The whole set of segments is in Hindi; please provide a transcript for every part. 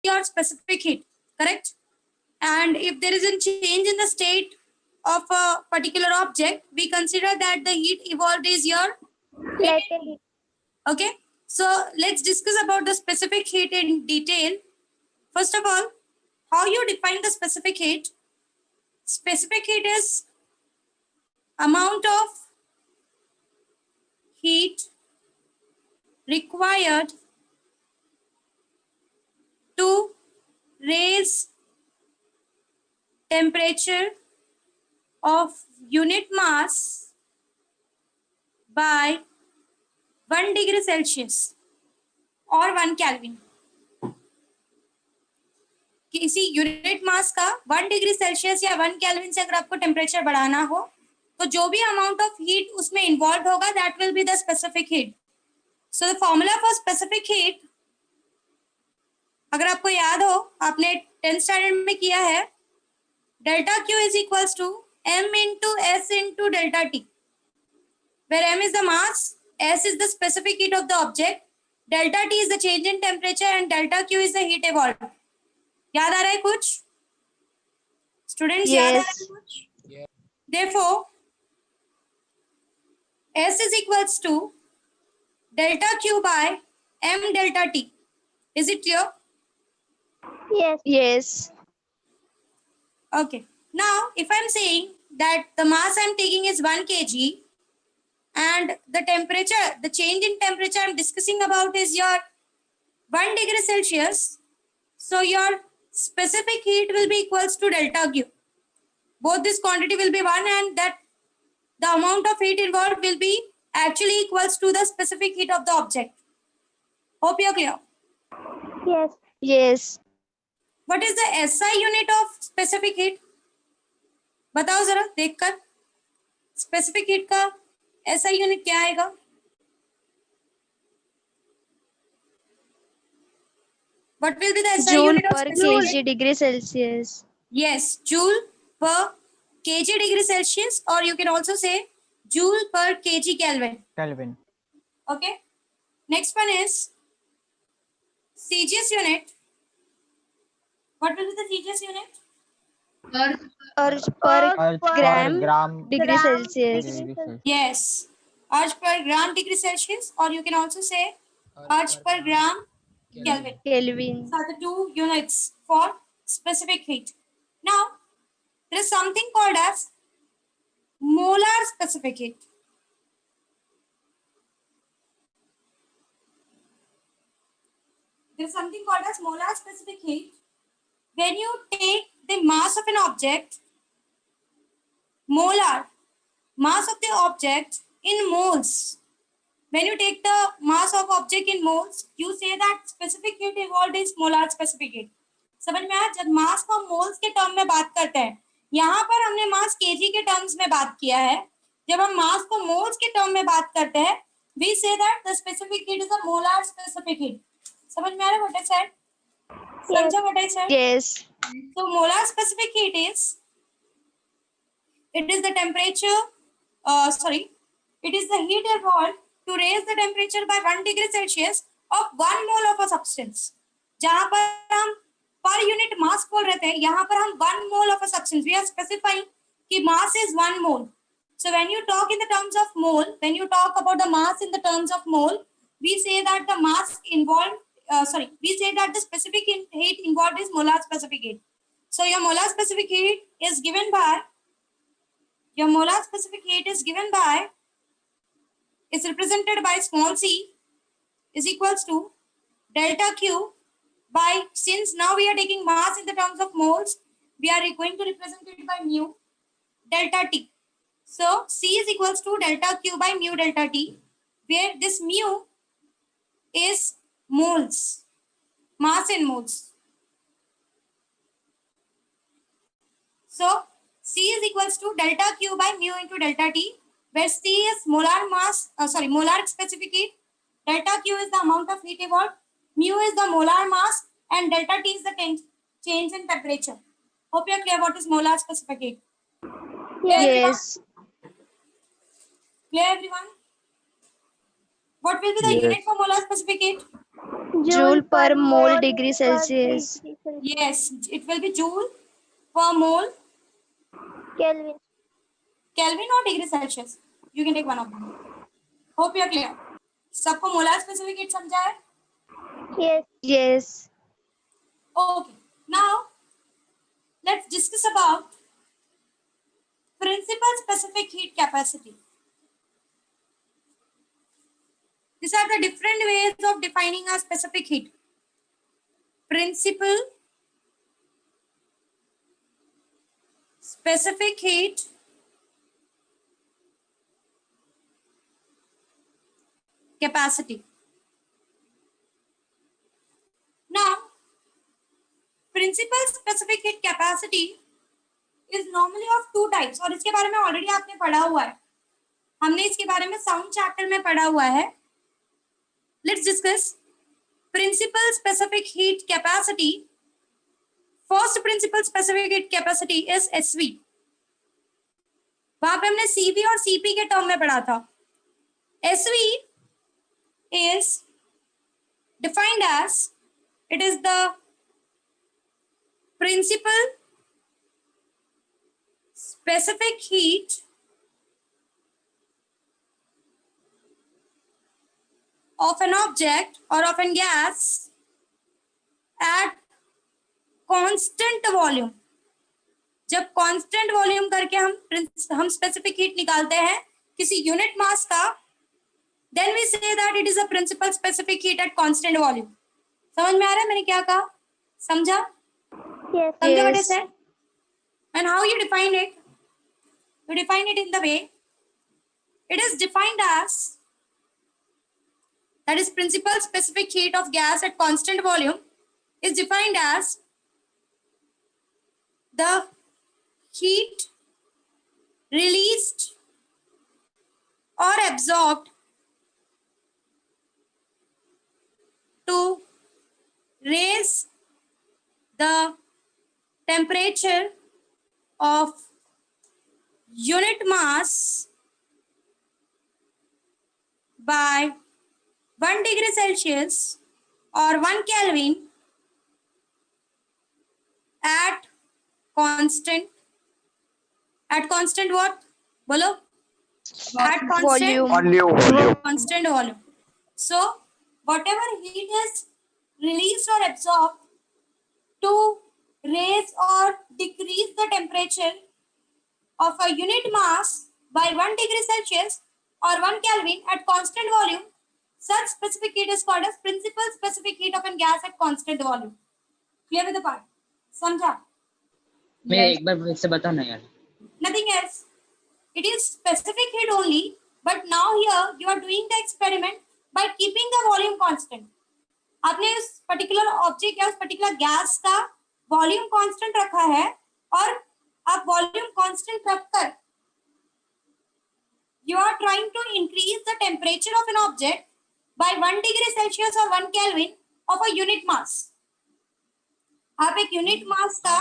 your specific heat, correct? And if there is a change in the state of a particular object, we consider that the heat evolved is your latent heat. okay. So let's discuss about the specific heat in detail. First of all, how you define the specific heat? Specific heat is amount of heat required to raise temperature of unit mass by 1 degree Celsius और 1 Kelvin. किसी यूनिट मास का 1 डिग्री सेल्सियस या 1 केल्विन से अगर आपको टेम्परेचर बढ़ाना हो तो जो भी अमाउंट ऑफ हीट उसमें इन्वॉल्व होगा that will be the specific heat. So the formula for specific heat, अगर आपको याद हो आपने 10th स्टैंडर्ड में किया है, delta Q is equals to m into s into delta t, where m is the mass, s is the specific heat of the object, delta t is the change in temperature and delta q is the heat evolved. याद आ रहा है कुछ स्टूडेंट्स? याद आ रहा है कुछ? Therefore, S is equals to delta Q by M delta T. Is it clear? Yes. Yes. Okay. Now, if I'm saying that the mass I'm taking is 1 kg and the temperature, the change in temperature I'm discussing about is your 1 degree Celsius. So your specific heat will be equals to delta Q. Both this quantity will be 1 and that the amount of heat involved will be actually equals to the specific heat of the object. Hope you're clear. Yes. Yes. What is the SI unit of specific heat? बताओ जरा देखकर specific heat का SI unit क्या आएगा? What will be the SI Joule unit of per specific kg heat? degree Celsius. Yes, joule per kg degree Celsius, or you can also say joule per kg Kelvin. Kelvin. Okay. Next one is CGS unit. What will be the CGS unit? Or per Per gram gram degree Celsius. degree Celsius. Yes, Arch per gram degree Celsius, or you can also say Arch per gram Kelvin. Kelvin. These are the two units for specific heat. Now, there is something called as molar specific heat. There is something called as molar specific heat. When you take the mass of an object, molar, mass of the object in moles. When you take the mass of object in moles, you say that specific heat involved is molar specific heat. समझ में आया? जब मास को मोल्स के टर्म में बात करते हैं, यहाँ पर हमने मास केजी के टर्म्स में बात किया है. जब हम मास को मोल्स के टर्म में बात करते हैं, we say that the specific heat is a molar specific heat. समझ में आ रहा है what I said? समझा what I said? Yes. So molar specific heat is, it is the temperature, it is the heat evolved to raise the temperature by 1 degree Celsius of 1 mole of a substance. जहाँ पर हम per unit mass बोल रहे थे, यहाँ पर हम 1 mole of a substance. We are specifying कि mass is 1 mole. So when you talk in the terms of mole, when you talk about the mass in the terms of mole, we say that the mass involved, we say that the specific heat involved is molar specific heat. So your molar specific heat is given by, is represented by small c is equals to delta Q by, since now we are taking mass in the terms of moles, we are going to represent it by mu delta T. So C is equals to delta Q by mu delta T, where this mu is moles, mass in moles. So C is equals to delta Q by mu into delta T, where C is molar mass, molar specific heat, delta Q is the amount of heat evolved, mu is the molar mass, and delta T is the change in temperature. Hope you are clear what is molar specific heat. Yes. Clear everyone? What will be the Yes. unit for molar specific heat? Joule per mole degree Celsius. degree Celsius. Yes, it will be joule per mole, Kelvin. Kelvin or degree Celsius. You can take one of them. Hope you are clear. सबको मोलार स्पेसिफिक हीट समझा है? Yes. Yes. Okay. Now let's discuss about principal specific heat capacity. These are the different ways of defining a specific heat. Principal specific heat capacity. Now, principal specific heat capacity is normally of two types और इसके बारे में ऑलरेडी आपने पढ़ा हुआ है. हमने इसके बारे में साउंड चैप्टर में पढ़ा हुआ है. Let's discuss principal specific heat capacity. First principal specific heat capacity is SV. वहां पे हमने CV और CP के टर्म में पढ़ा था. SV is defined as it is the principal specific heat of an object or of a gas at constant volume. जब constant volume करके हम specific heat निकालते हैं किसी unit mass का, then we say that it is a principal specific heat at constant volume. समझ में आ रहा है मैंने क्या कहा? समझा? Yes. समझा what I Yes. said? And how you define it? You define it in the way it is defined as, that is principal specific heat of gas at constant volume is defined as the heat released or absorbed to raise the temperature of unit mass by 1 degree Celsius or 1 Kelvin at constant what? Bolo? At constant Volume. constant volume. So whatever heat is released or absorbed to raise or decrease the temperature of a unit mass by 1 degree Celsius or 1 Kelvin at constant volume, such specific heat is called as principal specific heat of a gas at constant volume. Clear with the part? समझा? मैं एक बार फिर से बताओ ना यार. Nothing else. It is specific heat only, but now here you are doing the experiment by keeping the volume constant. आपने उस पर्टिकुलर ऑब्जेक्ट या उस पर्टिकुलर गैस का वॉल्यूम कांस्टेंट रखा है और आप वॉल्यूम कांस्टेंट रखकर you are trying to increase the temperature of an object by 1 degree Celsius or 1 Kelvin of a unit mass. आप एक यूनिट मास का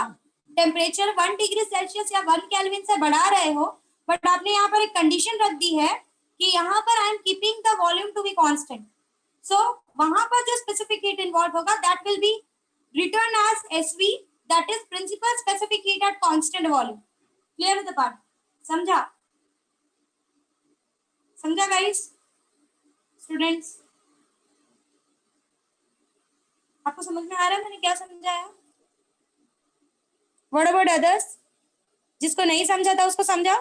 टेम्परेचर 1 डिग्री सेल्सियस या 1 केल्विन से बढ़ा रहे हो, बट आपने यहाँ पर एक कंडीशन रख दी है कि यहाँ पर I am keeping the volume to be constant. So वहां पर जो स्पेसिफिक हीट इन्वॉल्व होगा that will be written as SV, that is principal specific heat at constant volume. Clear with the part? समझा? समझा गाइस? स्टूडेंट्स आपको समझ में आ रहा है मैंने क्या समझाया? What about others? जिसको नहीं समझा था उसको समझा?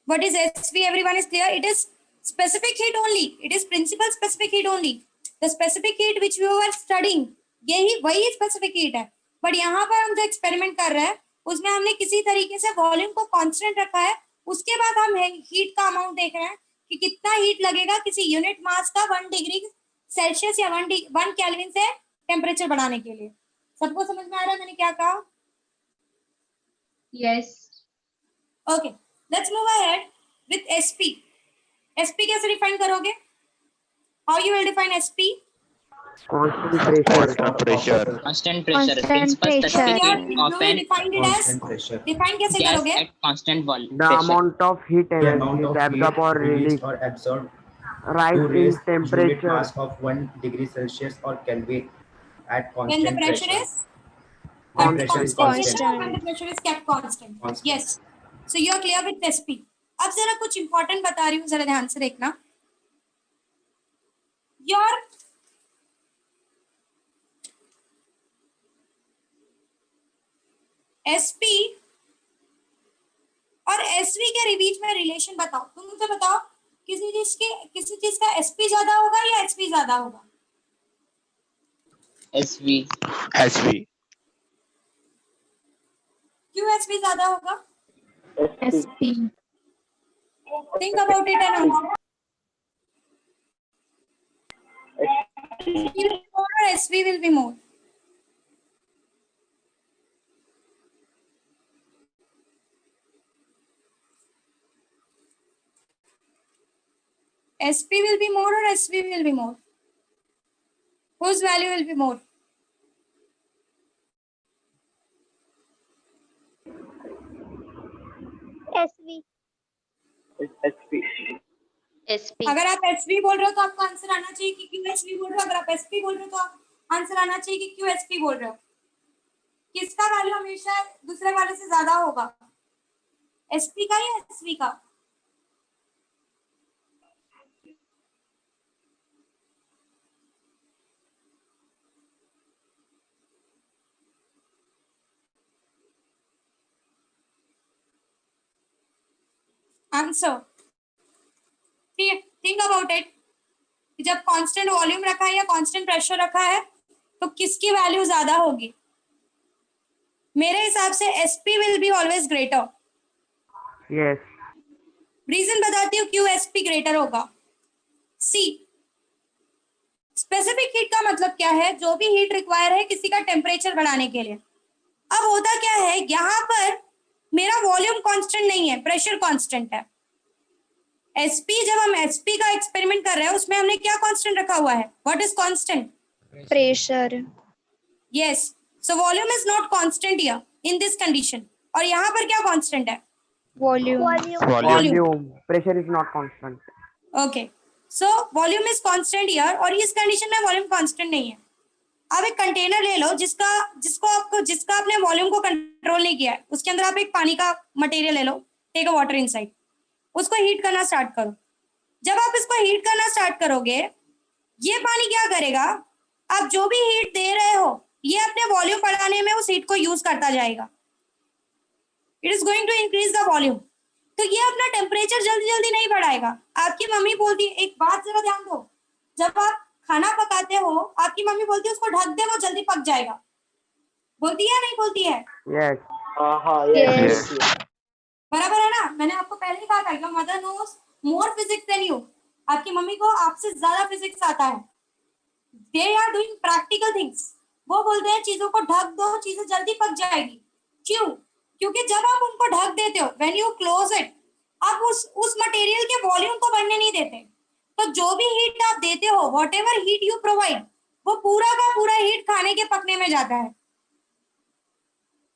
What is SV? Everyone is clear? It is specific heat only. It is principal specific heat only. The specific heat which we were studying, यही वही specific heat है. But यहाँ पर हम जो experiment कर रहे हैं उसमें हमने किसी तरीके से वॉल्यूम को कांस्टेंट रखा है. उसके बाद हम हीट का अमाउंट देख रहे हैं कि कितना हीट लगेगा किसी यूनिट मास का 1 डिग्री सेल्सियस या 1 केल्विन से टेम्परेचर बढ़ाने के लिए. सबको समझ में आ रहा है मैंने क्या कहा? Yes. Okay, let's move ahead with SP. SP कैसे डिफाइन करोगे? How you will define SP? Constant pressure. Constant pressure. Constant Principal pressure. specific You heat of will an define it as, define कैसे gas करोगे? at constant volume. The Pressure. amount of heat The energy amount is of absorbed or heat released released or absorbed rise to in raise unit temperature. mass of 1 degree Celsius or Kelvin at When the constant pressure pressure. is When at pressure is constant constant. pressure or when the pressure is kept constant. Constant. Yes. So you are clear with SP. अब जरा कुछ important बता रही हूँ, जरा ध्यान से देखना. Your SP और SV के बीच में रिलेशन बताओ. तुम मुझे बताओ किसी चीज का SP ज्यादा होगा या SV ज्यादा होगा? SV. SV. क्यों SV ज्यादा होगा? SP. Think about it and answer. SP will be more or SV will be more? SP will be more or SV will be more? Whose value will be more? SV. SP. अगर आप SV बोल रहे हो तो आपको आंसर आना चाहिए कि क्यों SV बोल रहे हो. अगर आप SP बोल रहे हो तो आंसर आना चाहिए कि क्यों SP बोल रहे हो. किसका वैल्यू हमेशा दूसरे वाले से ज्यादा होगा? SP का या SV का? आंसर. Think about it. जब कांस्टेंट वॉल्यूम रखा है या कांस्टेंट प्रेशर रखा है तो किसकी वैल्यू ज्यादा होगी? मेरे हिसाब से SP will be always greater. Yes. Reason बताती हूँ क्यों SP ग्रेटर होगा. सी, स्पेसिफिक हीट का मतलब क्या है? जो भी हीट रिक्वायर है किसी का टेम्परेचर बढ़ाने के लिए. अब होता क्या है, यहाँ पर मेरा वॉल्यूम कांस्टेंट नहीं है, प्रेशर कांस्टेंट है. SP जब हम SP का एक्सपेरिमेंट कर रहे हैं उसमें हमने क्या कांस्टेंट रखा हुआ है? What is constant? Pressure. Yes. So volume is not constant here in this condition. और यहाँ पर क्या constant है? Volume. Volume. Pressure is not constant. Okay. So volume is constant here और इस condition में volume constant नहीं है. अब एक कंटेनर ले लो जिसका आपने वॉल्यूम को कंट्रोल नहीं किया है. उसके अंदर आप एक पानी का मटेरियल ले लो. Take a water inside. उसको हीट करना स्टार्ट करो. जब आप इसको हीट करना स्टार्ट करोगे ये पानी क्या करेगा? आप जो भी हीट दे रहे हो ये अपने वॉल्यूम बढ़ाने में उस हीट को यूज करता जाएगा. It is going to increase the volume. तो ये अपना टेम्परेचर जल्दी जल्दी नहीं बढ़ाएगा. आपकी मम्मी बोलती है, एक बात जरा ध्यान दो, जब आप खाना पकाते हो आपकी मम्मी बोलती है उसको ढक दे वो जल्दी पक जाएगा. बोलती है नहीं बोलती है? Yes. Yes. बराबर है ना. मैंने आपको पहले ही कहा था your mother knows more physics than you. आपकी मम्मी को आपसे ज्यादा फिजिक्स आता है. They are doing practical things. वो बोलते हैं चीजों को ढक दो चीजें जल्दी पक जाएगी. क्यों? क्योंकि जब आप उनको ढक देते हो व्हेन यू क्लोज इट आप उस मटेरियल के वॉल्यूम को बढ़ने नहीं देते. तो जो भी हीट आप देते हो what ever heat you provide वो पूरा का पूरा हीट खाने के पकने में जाता है.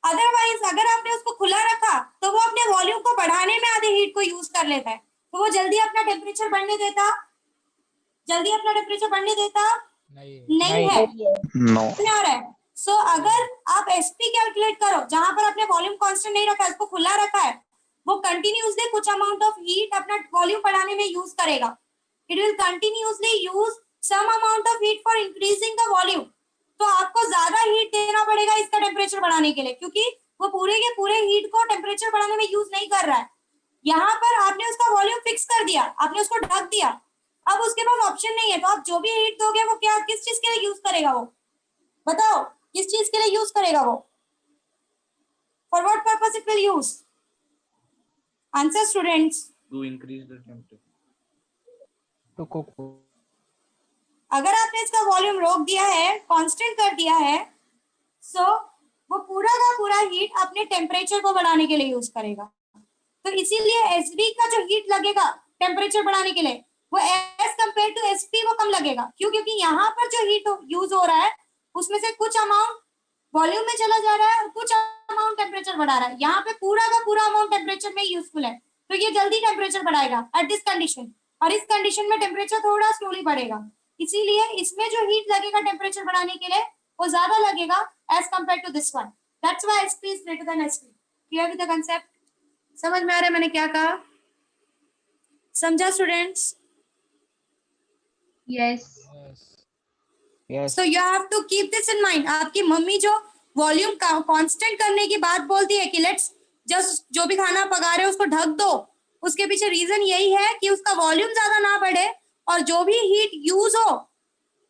अदरवाइज अगर आपने उसको खुला रखा तो वो अपने वॉल्यूम को बढ़ाने में आधे हीट को यूज कर लेता है. तो वो जल्दी अपना टेम्परेचर बढ़ने देता नहीं है. No. आ रहा है. सो अगर आप SP कैलकुलेट करो जहां पर आपने वॉल्यूम कांस्टेंट नहीं रखा है इसको खुला रखा है वो कंटिन्यूअसली कुछ अमाउंट ऑफ हीट अपना वॉल्यूम बढ़ाने में यूज करेगा. It will continuously use some amount of heat for increasing the volume. तो आपको ज्यादा हीट देना पड़ेगा इसका टेम्परेचर बढ़ाने के लिए क्योंकि वो पूरे के पूरे हीट को टेम्परेचर बढ़ाने में यूज नहीं कर रहा है. यहाँ पर आपने उसका वॉल्यूम फिक्स कर दिया, आपने उसको ढक दिया. अब उसके पास ऑप्शन नहीं है. तो आप जो भी हीट दोगे वो क्या किस चीज के लिए यूज करेगा? वो बताओ किस चीज के लिए यूज करेगा? वो for what purpose it will use? Answer students. To increase the temperature. अगर आपने इसका वॉल्यूम रोक दिया है कांस्टेंट कर दिया है सो वो पूरा का पूरा हीट अपने टेम्परेचर को बढ़ाने के लिए यूज करेगा. तो इसीलिए SV का जो हीट लगेगा टेम्परेचर बढ़ाने के लिए वो एज कंपेयर टू SP वो कम लगेगा. क्यों? क्योंकि यहाँ पर जो हीट यूज हो रहा है उसमें से कुछ अमाउंट वॉल्यूम में चला जा रहा है और कुछ अमाउंट टेम्परेचर बढ़ा रहा है. यहाँ पे पूरा का पूरा अमाउंट टेम्परेचर में यूजफुल है तो ये जल्दी टेम्परेचर बढ़ाएगा एट दिस कंडीशन. और इस कंडीशन में टेम्परेचर थोड़ा स्लोली बढ़ेगा, इसीलिए इसमें जो हीट लगेगा टेम्परेचर बढ़ाने के लिए वो ज्यादा लगेगा as compare to this one. That's why Sp is greater than Sp. Clear with the concept? समझ में आ रहा है मैंने क्या कहा? समझा students? Yes. Yes. So you have to keep this in mind. आपकी मम्मी जो वॉल्यूम कांस्टेंट करने की बात बोलती है कि लेट्स जस्ट जो भी खाना पका रहे हो उसको ढक दो, उसके पीछे रीजन यही है कि उसका वॉल्यूम ज्यादा ना बढ़े और जो भी हीट यूज हो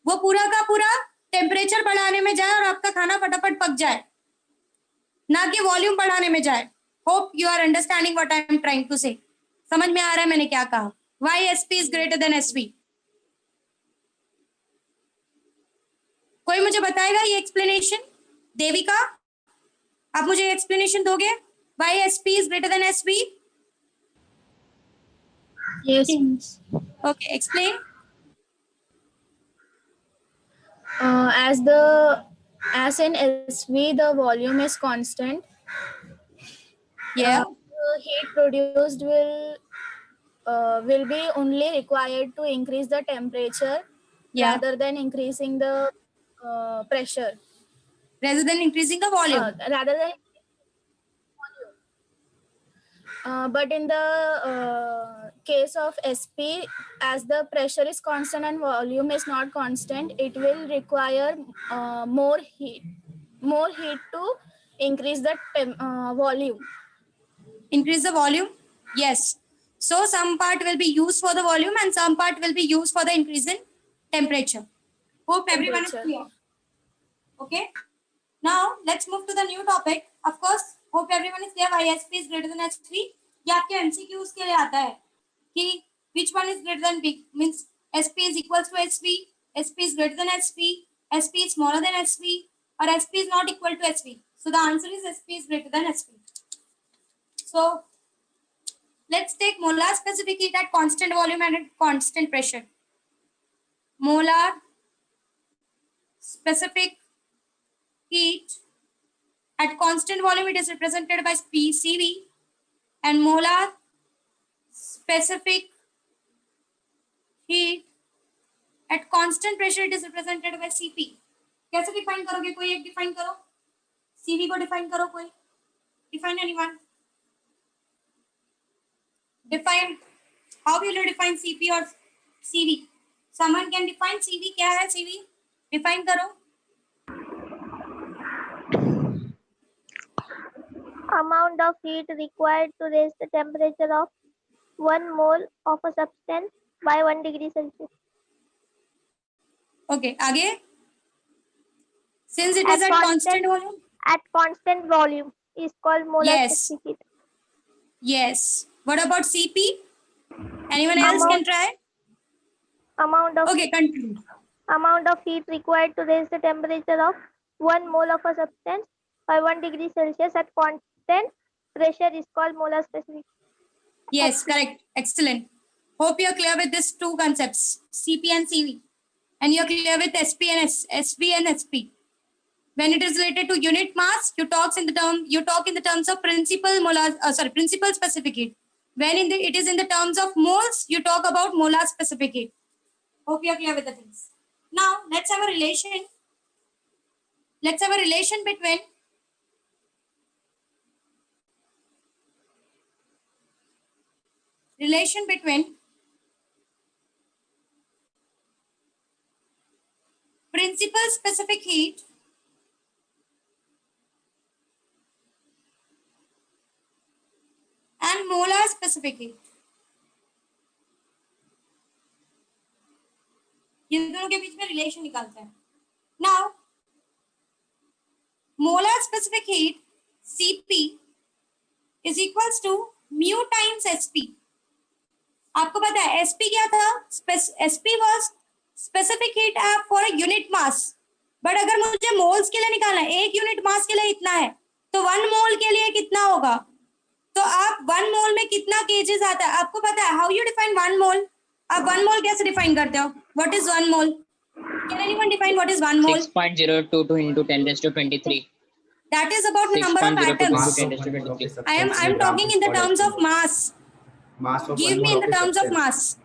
वो पूरा का पूरा टेम्परेचर बढ़ाने में जाए और आपका खाना फटाफट पक जाए, ना कि वॉल्यूम बढ़ाने में जाए. Hope you are understanding what I am trying to say. समझ में आ रहा है मैंने क्या कहा? Why Sp is greater than Sv? कोई मुझे बताएगा ये एक्सप्लेनेशन? देविका, आप मुझे एक्सप्लेनेशन दोगे? Why Sp is greater than Sv? Yes. Okay, explain. As in SV, the volume is constant. Yeah. The heat produced will be only required to increase the temperature Yeah. rather than increasing the pressure. Rather than increasing the volume. Rather than but in the case of SP, as the pressure is constant and volume is not constant, it will require more heat to increase the volume. Increase the volume? Yes. So some part will be used for the volume and some part will be used for the increase in temperature. Hope everyone is Temperature. clear. Okay. Now let's move to the new topic. Of course, hope everyone is clear why Sp is greater than Sv. ये आपके MCQs के लिए आता है कि which one is greater than big means Sp is equals to Sv, Sp is greater than Sv, Sp is smaller than Sv, or Sp is not equal to Sv. So the answer is Sp is greater than Sv. So let's take molar specific heat at constant volume and at constant pressure. Molar specific heat at constant volume, it is represented by Cv, and molar specific heat at constant pressure, it is represented by Cp. कैसे डिफाइन करोगे? कोई एक डिफाइन करो. Cv को डिफाइन करो कोई. Define anyone. Define. How will you define Cp or Cv? Someone can define Cv. क्या है Cv? Define करो. Amount of heat required to raise the temperature of 1 mole of a substance by 1 degree Celsius. Okay, आगे. Since it is at constant volume. At constant volume is called molar Yes. specific heat. Yes. What about Cp? Anyone else can try? Amount of Okay, continue. amount of heat required to raise the temperature of 1 mole of a substance by 1 degree Celsius at constant pressure is called molar specific. Yes, correct. Excellent. Hope you're clear with these two concepts, Cp and Cv. And you're clear with Sp and Sv and Sp. When it is related to unit mass, you talk in the terms of principal specific heat. When it is in the terms of moles, you talk about molar specific heat. Hope you're clear with the things. Now let's have a relation. Let's have a relation between principal specific heat and molar specific heat. ये दोनों के बीच में रिलेशन निकालते हैं. Now, molar specific heat Cp is equals to mu times Sp. आपको पता है Sp क्या था? Sp was specific heat for a unit mass. But अगर मुझे मोल्स के लिए निकालना है, एक यूनिट मास के लिए इतना है, तो 1 मोल के लिए कितना होगा? तो आप 1 मोल में कितना केजेस आता है आपको पता है? हाउ यू डिफाइन 1 मोल? आप 1 मोल कैसे डिफाइन करते हो? What is 1 mole? Can anyone define what is 1 mole? 6.022 into 10 raised to 23. That is about number of 6.022 atoms. into 10 raised to 23. I'm talking in the terms of mass. Mass of Give one me mole in the a terms of substance. mass.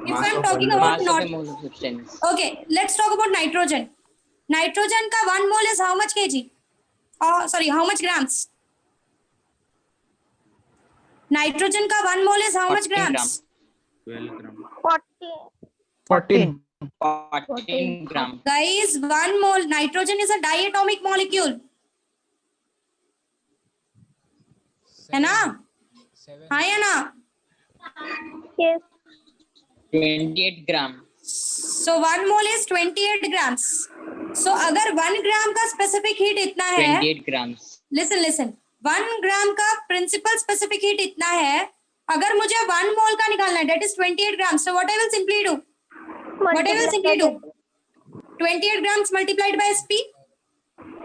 If Mass I'm of talking one about Mass of not a mole of substance. okay, let's talk about nitrogen. Nitrogen का 1 mole is how much kg? Sorry, how much grams? Nitrogen का 1 mole is how much 14 grams? 12 gram. 14. 14 gram. Guys, 1 mole nitrogen is a diatomic molecule. है ना? हाँ या ना? Yes. 28 gram. So 1 mole is 28 grams. So अगर 1 gram का specific heat इतना है, 28 grams. listen, 1 gram का principal specific heat इतना है, अगर मुझे 1 mole का निकालना है, that is 28 grams. So what I will simply do? 28 grams multiplied by SP.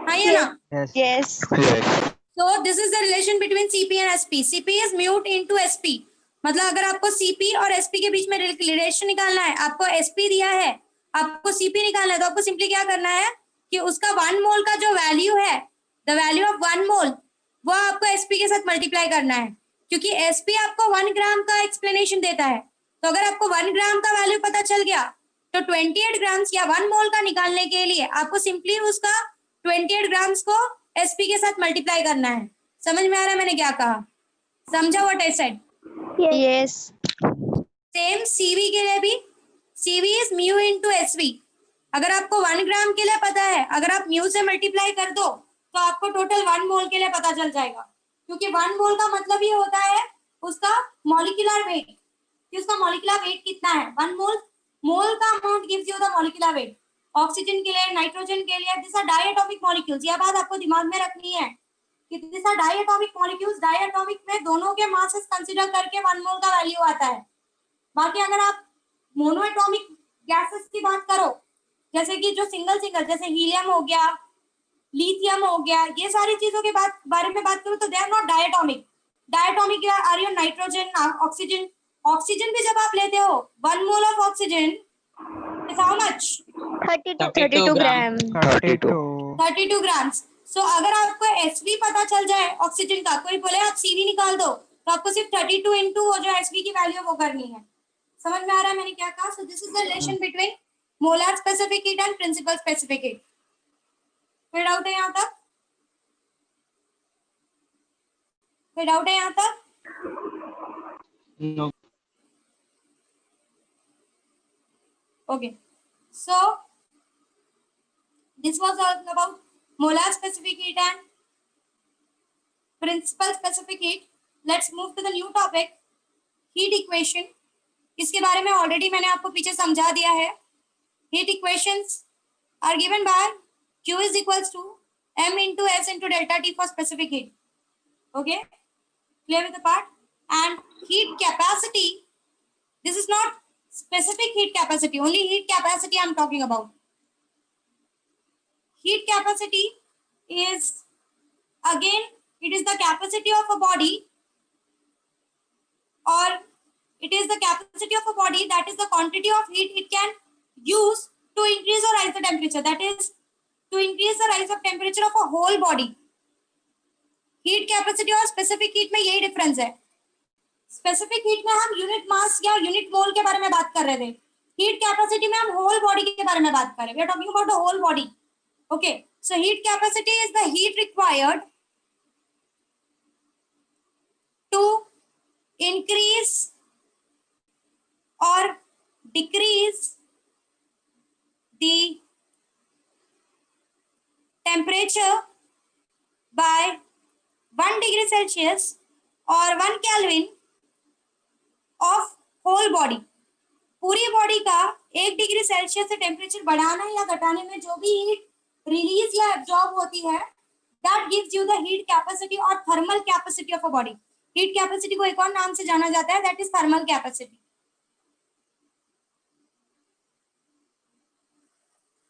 हाँ या ना? Yes. So this is the relation between CP and SP. CP is mute into SP. मतलब अगर आपको CP और SP के बीच में रिलेशन निकालना है, आपको SP दिया है, आपको CP निकालना है, तो आपको सिंपली क्या करना है कि उसका 1 मोल का जो वैल्यू है, द वैल्यू ऑफ 1 मोल, वो आपको SP के साथ मल्टीप्लाई करना है, क्योंकि SP आपको 1 ग्राम का एक्सप्लेनेशन देता है. तो अगर आपको 1 ग्राम का वैल्यू पता चल गया, तो 28 ग्राम्स या 1 मोल का निकालने के लिए आपको सिंपली उसका 28 ग्राम्स को SP के साथ मल्टीप्लाई करना है. समझ में आ रहा है मैंने क्या कहा? समझा what I said? Yes. Same CV के लिए भी, CV is mu into SV. अगर आपको 1 ग्राम के लिए पता है, अगर आप म्यू से मल्टीप्लाई कर दो तो आपको टोटल 1 मोल के लिए पता चल जाएगा, क्योंकि 1 मोल का मतलब ही होता है उसका मॉलिक्यूलर वेट, कि उसका मॉलिक्यूलर वेट कितना है. 1 मोल का amount gives you the molecular weight. Oxygen के लिए, नाइट्रोजन के लिए, दिस आर डायटोमिक मॉलिक्यूल्स. यह बात आपको दिमाग में रखनी है कि this are diatomic molecules. Diatomic में दोनों के मासेस कंसीडर करके 1 मोल का वैल्यू आता है. बाकी अगर आप मोनोएटॉमिक गैसेस की बात करो, जैसे कि जो सिंगल जैसे हीलियम हो गया, लिथियम हो गया, ये सारी चीजों के बारे में बात करूं तो they are not diatomic. Diatomic are your nitrogen, oxygen. Oxygen भी जब आप लेते हो, 1 mole of oxygen is how much? 32 gram. 32 grams. So अगर आपको SV पता चल जाए ऑक्सीजन का, कोई बोले आप CV निकाल दो, तो आपको सिर्फ 32 इंटू वो जो SV की वैल्यू वो करनी है. समझ में आ रहा है मैंने क्या कहा? So this is the relation between molar specific heat and principal specific heat. कोई डाउट है यहाँ तक? कोई डाउट है यहाँ तक? No. Okay. So this was all about molar specific heat and principal specific heat. Let's move to the new topic, heat equation. इसके बारे में ऑलरेडी मैंने आपको पीछे समझा दिया है. Heat equations are given by Q is equals to M into S into delta T for specific heat. Okay, clear with the part? And heat capacity, this is not specific heat capacity, only heat capacity I'm talking about. Heat capacity is, again, it is the capacity of a body, or it is the capacity of a body, that is the quantity of heat it can use to increase or rise the temperature, that is to increase the rise of temperature of a whole body. Heat capacity और specific heat में यही difference है. Specific heat में हम यूनिट मास या यूनिट मोल के बारे में बात कर रहे थे. Heat capacity में हम होल बॉडी के बारे में बात कर रहे हैं. We are talking about the whole body. Okay, so heat capacity is the heat required to increase or decrease the temperature by 1 degree Celsius or 1 Kelvin of whole body. पूरी बॉडी का 1 डिग्री सेल्सियस से टेम्परेचर बढ़ाना या घटाने में जो भी हीट रिलीज या एब्जॉर्ब होती है, that gives you the heat capacity और thermal capacity of a body. Heat capacity को एक और नाम से जाना जाता है, that is thermal capacity.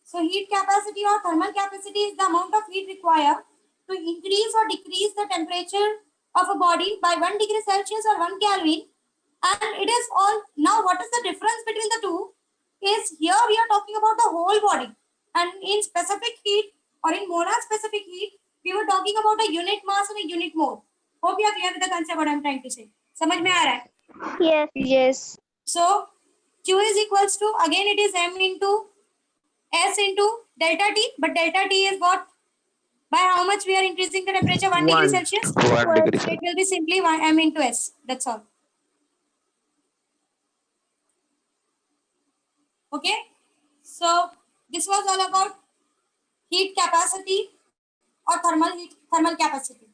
So heat capacity or thermal capacity is the amount of heat required to increase or decrease the temperature of a body by 1 degree Celsius or 1 Kelvin. And it is all, now what is the difference between the two is, here we are talking about the whole body, and in specific heat or in molar specific heat we were talking about a unit mass and a unit mole. Hope you are clear with the concept what I am trying to say. समझ में आ रहा है? Yes. Yes. So Q is equals to, again it is m into S into delta T, but delta T is what? By how much we are increasing the temperature? 1 degree 1. Celsius. 1 degree. So it will be simply m into S. That's all. Okay. So this was all about heat capacity और thermal capacity.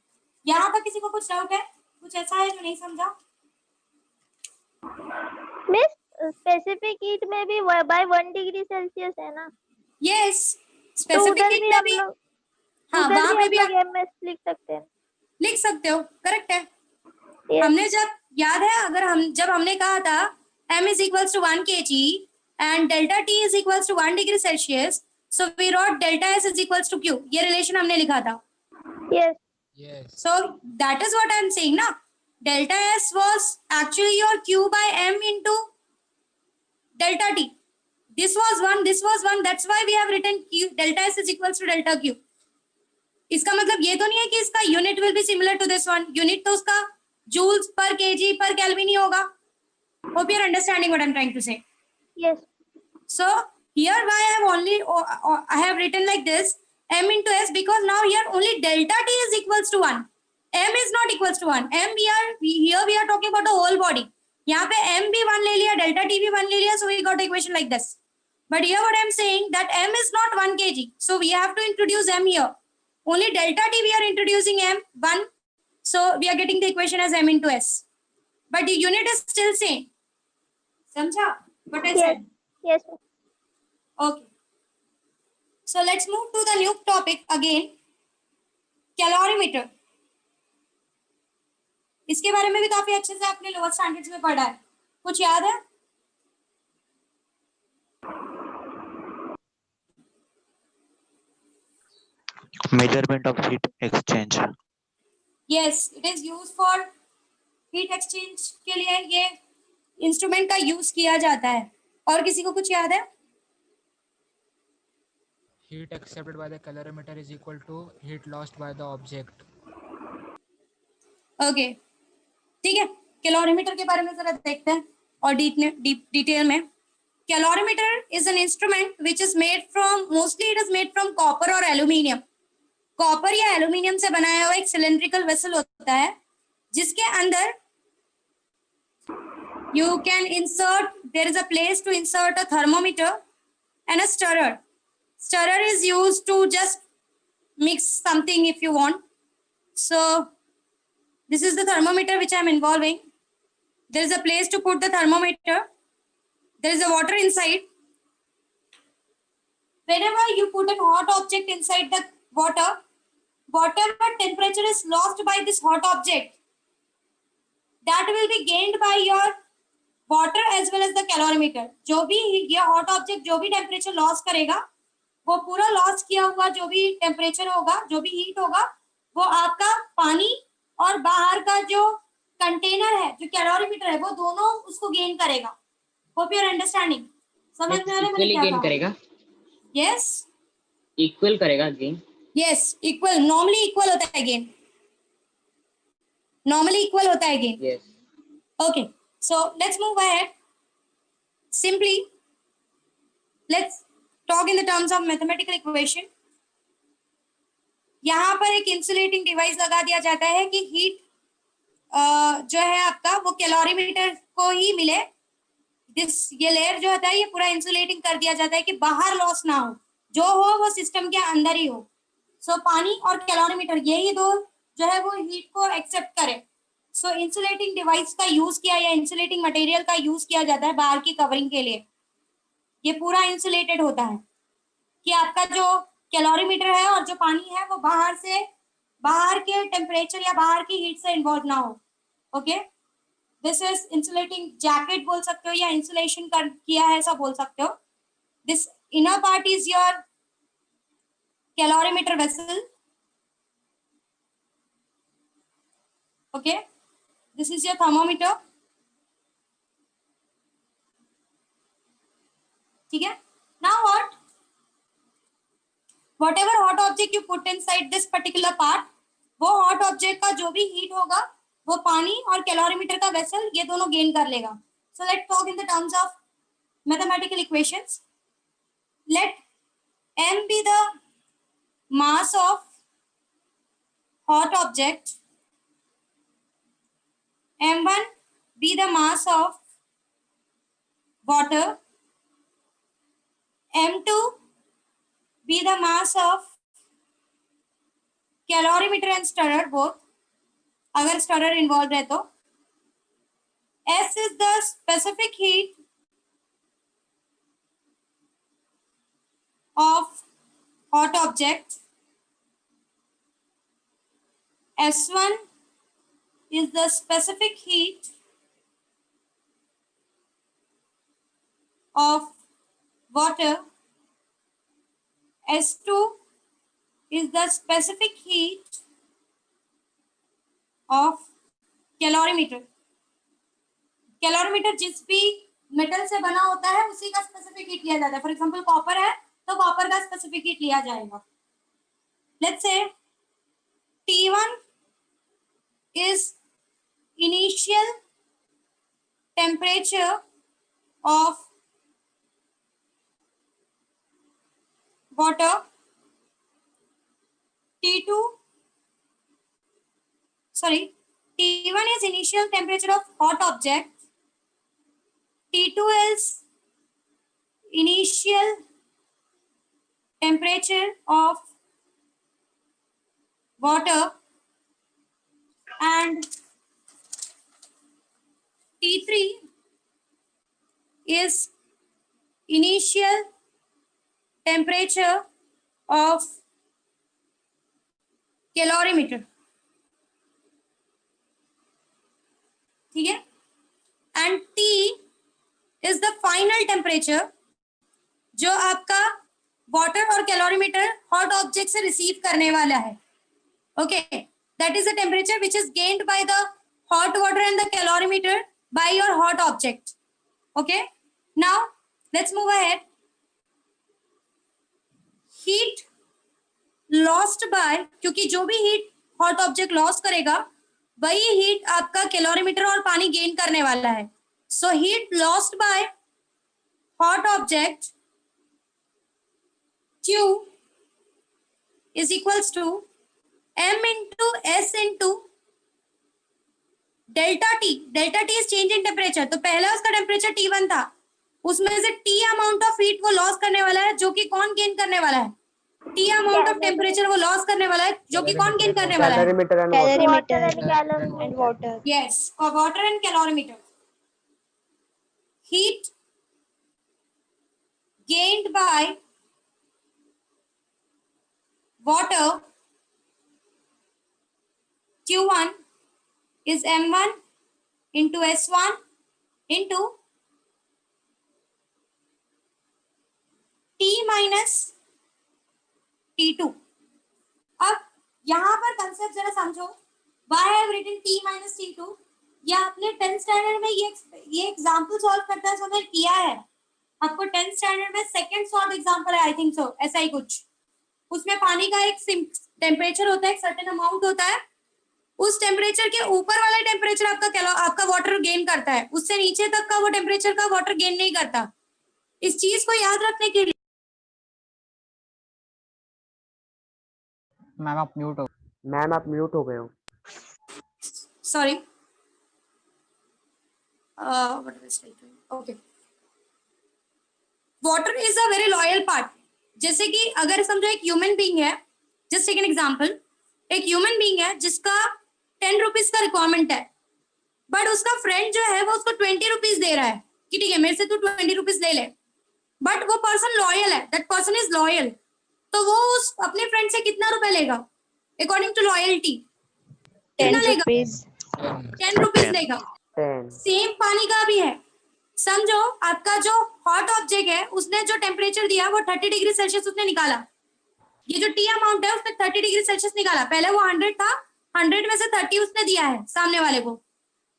यहाँ तक किसी को कुछ डाउट है? कुछ ऐसा है जो नहीं समझा? मिस स्पेसिफिक हीट में भी बाय 1 डिग्री सेल्सियस है ना? Yes. तो Specific उधर heat भी में हम भी लोग हाँ उधर वहाँ भी पे हम भी लोग आप एमएस लिख सकते हैं. लिख सकते हो. करेक्ट है. Yes. हमने जब याद है अगर जब हमने कहा था m is equals to 1 kg and delta T is equals to 1 degree Celsius, so we wrote delta S is equals to Q. ये रिलेशन हमने लिखा था. Yes. So that is what I am saying ना. Delta S was actually your Q by m into delta T. This was 1, this was 1. That's why we have written Q. Delta S is equals to delta Q. इसका मतलब ये तो नहीं है कि इसका unit will be similar to this one. Unit तो उसका joules per kg per Kelvin ही होगा. Hope you are understanding what I am trying to say. Yes. So here why I have written like this m into S, because now here only delta T is equals to 1. M is not equals to 1. Here we are talking about the whole body. यहाँ पे m भी 1 ले लिया, delta T भी 1 ले लिया, so we got equation like this. But here what I am saying that m is not 1 kg, so we have to introduce m here. Only delta T we are introducing m 1, so we are getting the equation as m into S. But the unit is still same. समझा? What I Yes. said. Yes. Okay. So let's move to the new topic again. Calorimeter. इसके बारे में भी काफी अच्छे से आपने लोअर स्टैंडर्ड्स में पढ़ा है. कुछ याद है? Measurement of heat exchange. Yes, it is used for heat exchange के लिए ये इंस्ट्रूमेंट का यूज किया जाता है. और किसी को कुछ याद है? Heat accepted by the calorimeter is equal to heat lost by the object. Okay ठीक है. कैलोरीमीटर के बारे में जरा देखते हैं और डिटेल में. Calorimeter is an instrument which is made from, mostly it is made from copper और एल्यूमिनियम. कॉपर या एल्यूमिनियम से बनाया हुआ एक सिलेंड्रिकल वेसल होता है जिसके अंदर you can insert, there is a place to insert a thermometer and a stirrer. Stirrer is used to just mix something if you want. So this is the thermometer which I am involving. There is a place to put the thermometer. There is a water inside. Whenever you put a hot object inside the water, whatever temperature is lost by this hot object, that will be gained by your water as well as the calorimeter. जो भी ये hot object जो भी temperature loss करेगा, वो पूरा loss किया हुआ जो भी temperature होगा, जो भी heat होगा, वो आपका पानी और बाहर का जो container है, जो calorimeter है, वो दोनों उसको gain करेगा. Hope you are understanding. समझ में आ रहा है मैंने क्या gain कहा? करेगा. Yes. Equal करेगा gain. Yes, equal. Normally equal होता है gain. Normally equal होता है gain. Yes. Okay. So let's move ahead. Simply, let's talk in the terms of mathematical equation. यहाँ पर एक इंसुलेटिंग डिवाइस लगा दिया जाता है कि हीट जो है आपका वो कैलोरीमीटर को ही मिले. ये लेयर जो होता है ये पूरा इंसुलेटिंग कर दिया जाता है कि बाहर लॉस ना हो, जो हो वो सिस्टम के अंदर ही हो. सो पानी और कैलोरीमीटर यही दो जो है वो हीट को एक्सेप्ट करे. सो इंसुलेटिंग डिवाइस का यूज किया या इंसुलेटिंग मटेरियल का यूज किया जाता है बाहर की कवरिंग के लिए. ये पूरा इंसुलेटेड होता है कि आपका जो कैलोरीमीटर है और जो पानी है वो बाहर के टेम्परेचर या बाहर की हीट से इन्वॉल्व ना हो. Okay, this is insulating jacket बोल सकते हो या इंसुलेशन किया है ऐसा बोल सकते हो. This inner part is your calorimeter vessel. Okay, this is your thermometer. ठीक है. Now what? Whatever hot object you put inside this particular part, वो hot object का जो भी heat होगा वो पानी और कैलोरीमीटर का वेसल ये दोनों गेन कर लेगा. So let's talk in the terms of mathematical equations. Let m be the mass of hot object, m1 be the mass of water, m2 be the mass of calorimeter and stirrer both, अगर stirrer involved है तो, S is the specific heat of hot object, S1 is the specific heat of water, S2 is the specific heat of calorimeter. Calorimeter जिस भी मेटल से बना होता है उसी का स्पेसिफिक हीट लिया जाता है. फॉर एग्जांपल कॉपर है तो कॉपर का स्पेसिफिक हीट लिया जाएगा. Let's say T1 is initial temperature of water, T1 is initial temperature of hot object, T2 is initial temperature of water, and T3 is initial temperature of calorimeter. ठीक है. And T is the final temperature जो आपका वाटर और कैलोरीमीटर हॉट ऑब्जेक्ट से रिसीव करने वाला है. Okay, that is the temperature which is gained by the hot water and the calorimeter by your hot object. Okay, now let's move ahead. Heat lost by, क्योंकि जो भी हीट हॉट ऑब्जेक्ट लॉस करेगा वही हीट आपका कैलोरीमीटर और पानी गेन करने वाला है. So heat lost by hot object Q is equals to m into S into delta T. Delta T is change in temperature. तो पहला उसका टेम्परेचर T1 था, उसमें से T अमाउंट ऑफ हीट वो लॉस करने वाला है, जो कि कौन गेन करने वाला है? T अमाउंट ऑफ टेम्परेचर वो लॉस करने वाला है, जो कि कौन गेन करने वाला है? Calorimeter and Calorimeter Calorimeter and water. Yes, for water and calorimeter. Heat gained by water Q1 is M1 into S1 into T minus T2. अब यहाँ पर कंसेप्ट जरा समझो. Why I have written T minus T2? या आपने 10th स्टैंडर्ड में ये एग्जाम्पल सॉल्व करता समय किया है. आपको 10th स्टैंडर्ड में सेकंड सॉल्व एग्जाम्पल है, आई थिंक सो, ऐसा ही कुछ. उसमें पानी का एक टेम्परेचर होता है, एक सर्टेन अमाउंट होता है. उस टेम्परेचर के ऊपर वाला टेम्परेचर आपका वाटर गेन करता है, उससे नीचे तक का वो टेम्परेचर का वाटर गेन नहीं करता. इस चीज को याद रखने के लिए मैम आप म्यूट हो गए हो. Sorry, okay. Water is a very loyal part. जैसे कि अगर समझो एक ह्यूमन बीइंग है, जस्ट टेक एन एग्जांपल. एक ह्यूमन बीइंग है जिसका 10 रुपीज का रिक्वायरमेंट है, बट उसका फ्रेंड जो है वो उसको 20 रुपीज दे रहा है कि ठीक है मेरे से तू 20 रुपीज ले ले. बट वो पर्सन लॉयल है, दैट पर्सन इज लॉयल. तो वो उस अपने फ्रेंड से कितना रुपए लेगा अकॉर्डिंग टू लॉयल्टी? 10 कितना लेगा? rupees. 10 रुपीज लेगा. 10. सेम पानी का भी है. समझो आपका जो हॉट ऑब्जेक्ट है उसने जो टेम्परेचर दिया वो 30 डिग्री सेल्सियस उसने निकाला. ये जो टी अमाउंट है उसने 30 डिग्री सेल्सियस निकाला. पहले वो 100 था, 100 में से 30 उसने दिया है सामने वाले को.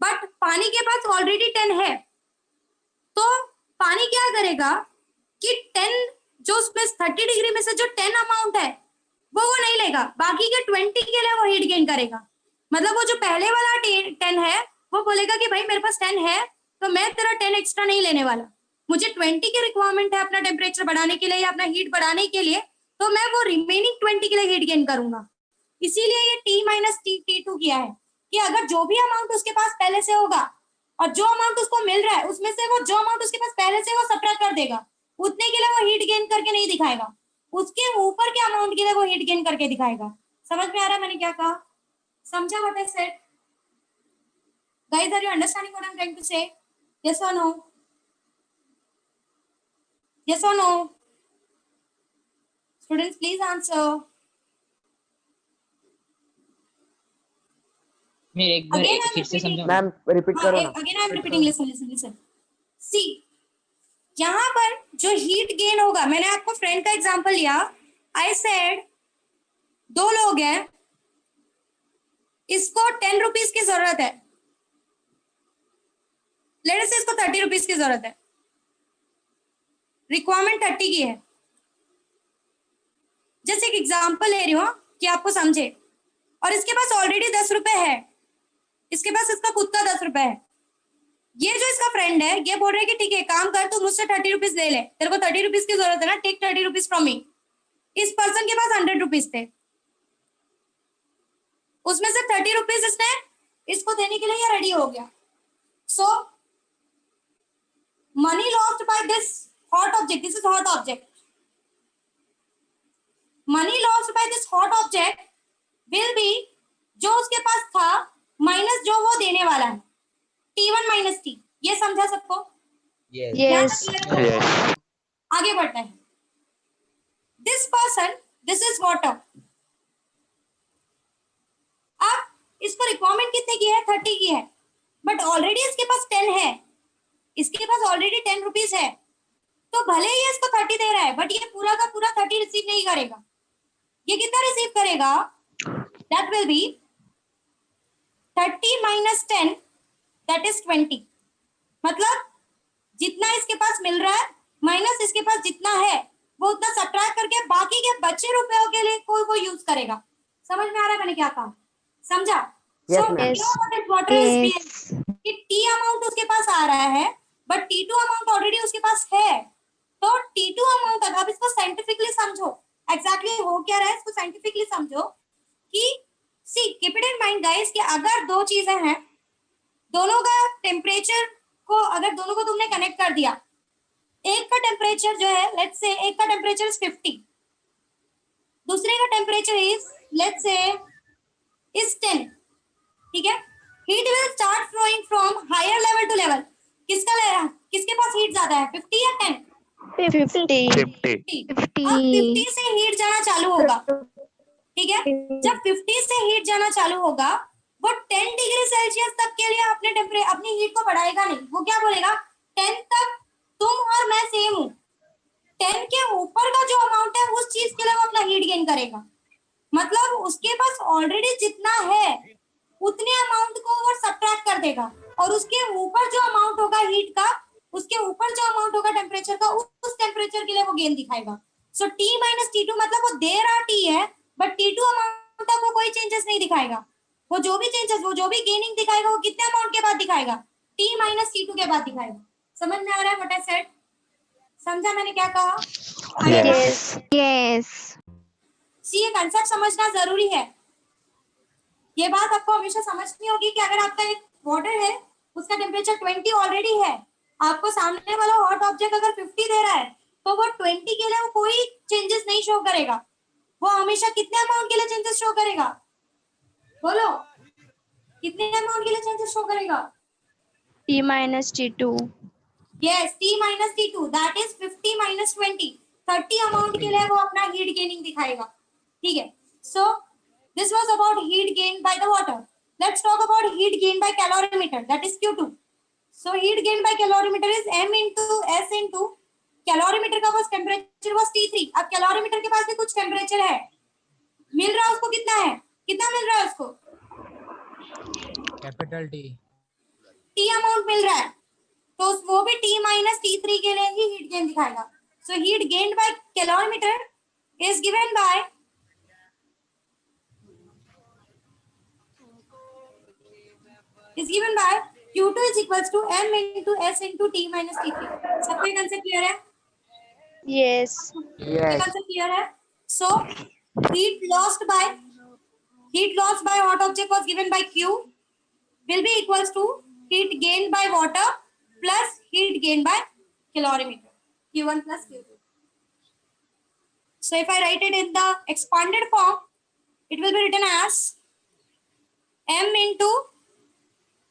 बट पानी के पास ऑलरेडी 10 है, तो पानी क्या करेगा कि 10 जो उसमें 30 डिग्री में से जो 10 अमाउंट है वो नहीं लेगा, बाकी के 20 के लिए वो हीट गेन करेगा. मतलब वो जो पहले वाला 10 है वो बोलेगा कि भाई मेरे पास 10 है तो मैं तेरा 10 एक्स्ट्रा नहीं लेने वाला. मुझे 20 की रिक्वायरमेंट है अपना टेम्परेचर बढ़ाने के लिए या अपना हीट बढ़ाने के लिए, तो मैं वो रिमेनिंग 20 के लिए हीट गेन करूंगा। इसीलिए ये T माइनस T2 किया है कि अगर जो भी अमाउंट उसके पास पहले से होगा और जो अमाउंट उसको मिल रहा है उसमें से वो जो अमाउंट उसके पास पहले से वो सबट्रैक्ट कर देगा, उतने के लिए वो हीट गेन करके नहीं दिखाएगा, उसके ऊपर के अमाउंट के लिए वो हीट गेन करके दिखाएगा। समझ में आ रहा है मैंने क्या कहा? समझा what I said? Guys, are you understanding what I am trying to say? Yes और no? Yes or no? Students, please answer. मेरे एक बार Again, I'm फिर से repeating. समझाओ। मैम रिपीट करो ना। Again, I'm repeating. Listen. See, यहाँ पर जो हीट गेन होगा, मैंने आपको फ्रेंड का एग्जांपल लिया। I said 2 लोग हैं, इसको 10 रुपीज की जरूरत है, लेट अस से इसको 30 रुपीज की जरूरत है, रिक्वायरमेंट 30 की है। जैसे एक एग्जांपल ले रही हूँ कि आपको समझे। और इसके पास ऑलरेडी 10 रुपए है, इसके पास इसका खुद का 10 रुपए है। ये जो इसका फ्रेंड है ये बोल रहा है कि ठीक है, काम कर, तू मुझसे 30 रुपीज ले ले, तेरे को 30 रुपीज की जरूरत है ना, टेक 30 रुपीज फ्रॉम मी। इस पर्सन के पास 100 रुपीज थे, उसमें से 30 रुपीज इसने इसको देने के लिए ये रेडी हो गया। So money lost by this hot object, this is hot object, money lost by this hot object will be जो उसके पास था माइनस जो वो देने वाला है, T1 माइनस T। ये समझा सबको? Yes. Yes. आगे बढ़ते हैं। This person, this is water. अब इसको रिक्वायरमेंट कितने की है? 30 की है, बट ऑलरेडी इसके पास 10 है, इसके पास ऑलरेडी 10 रुपीज है। तो भले ही इसको 30 दे रहा है, बट ये पूरा का पूरा 30 रिसीव नहीं करेगा। ये कितना रिसीव करेगा? That will B 30 minus 10, that is 20। मतलब जितना इसके पास मिल रहा है माइनस इसके पास जितना है वो उतना सब्ट्रैक्ट करके बाकी के बचे रुपयों के लिए कोई वो यूज करेगा। समझ में आ रहा है मैंने क्या कहा? समझा? Yes, So, ma'am. you know what is water is being? Yes. कि T अमाउंट उसके पास आ रहा है बट T2 अमाउंट ऑलरेडी उसके पास है। तो T2 अमाउंट, अब इसको साइंटिफिकली समझो, एग्जैक्टली हो क्या रहा है इसको साइंटिफिकली समझो कि see keep it in mind guys कि अगर दो चीजें हैं, दोनों का टेम्परेचर को अगर दोनों को तुमने कनेक्ट कर दिया, एक का टेम्परेचर जो है लेट्स से एक का टेम्परेचर इज 50, दूसरे का temperature is let's say is 10, ठीक है? Heat will start flowing from higher level to level. किसके पास हीट ज्यादा है, 50 या 10? 50. 50. अब 50 से हीट जाना चालू होगा, ठीक है? जब 50 से हीट जाना चालू होगा वो 10 डिग्री सेल्सियस तक के लिए अपनी हीट को बढ़ाएगा नहीं। वो क्या बोलेगा, 10 तक तुम और मैं सेम हूं, 10 के ऊपर का जो अमाउंट है उस चीज के लिए वो अपना हीट गेन करेगा। मतलब उसके पास ऑलरेडी जितना है उतने अमाउंट को वो सब्ट्रैक्ट कर देगा और उसके ऊपर जो अमाउंट होगा हीट का, उसके ऊपर जो अमाउंट होगा टेम्परेचर का, उस टेम्परेचर के लिए वो गेन दिखाएगा। सो T माइनस T2 मतलब वो दे रहा T है बट T2 अमाउंट तक वो कोई चेंजेस नहीं दिखाएगा। वो जो भी गेनिंग दिखाएगा वो कितने अमाउंट के बाद दिखाएगा? T माइनस T2 के बाद दिखाएगा। समझ में आ रहा है व्हाट आई सेड? समझा मैंने क्या कहा? Yes. Yes. सी ये कंसेप्ट समझना जरूरी है। ये बात आपको हमेशा समझनी होगी कि अगर आपका एक वाटर है उसका टेम्परेचर 20 ऑलरेडी है, आपको सामने वाला हॉट ऑब्जेक्ट अगर 50 दे रहा है तो वो 20 के लिए वो कोई चेंजेस नहीं शो करेगा, वो हमेशा कितने अमाउंट के लिए चेंजेस शो करेगा? बोलो, कितने अमाउंट के लिए चेंजेस शो करेगा? T minus T2. Yes, T minus T2 that is 50 minus 20, 30 amount के लिए वो अपना हीट गेनिंग दिखाएगा, ठीक है? सो this was about heat gain by the water. Let's talk about heat gain by calorimeter, that is Q2। So heat gain by calorimeter is M into S into calorimeter का बस टेम्परेचर वाज T3। अब कैलोरीमीटर के पास भी कुछ टेम्परेचर है, मिल रहा है उसको कितना है, कितना मिल रहा है उसको? Capital T। T अमाउंट मिल रहा है, तो वो भी T माइनस T3 के लिए ही हीट गेन दिखाएगा। So heat gained by calorimeter is given by Q2 is equals to M into S into T minus T3. सबको ये concept clear है? Yes. ये Yes. concept clear है? So heat lost by hot object was given by Q will be equals to heat gained by water plus heat gained by calorimeter. Q1 plus Q2. So if I write it in the expanded form, it will be written as M into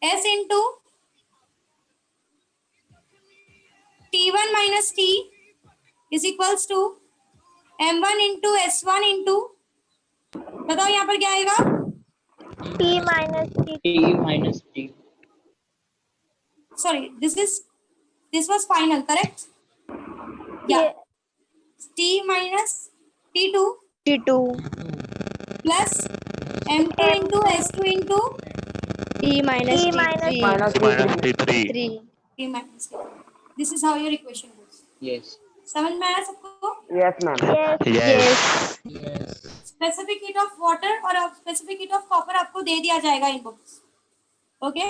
S into T1 minus T is equals to M1 into S1 into, बताओ यहाँ पर क्या आएगा? T minus T2. T minus T. Sorry, this was final, correct? Yeah. T minus T2 T2. plus M2 into S2 into T minus T T3. minus Minus T minus T3. 3. T minus T. This is how your equation goes. Yes. समझ में आया सबको? Yes, ma'am. Yes. Yes. Yes. Specific heat of water और स्पेसिफिक हीट ऑफ कॉपर आपको दे दिया जाएगा in books. Okay,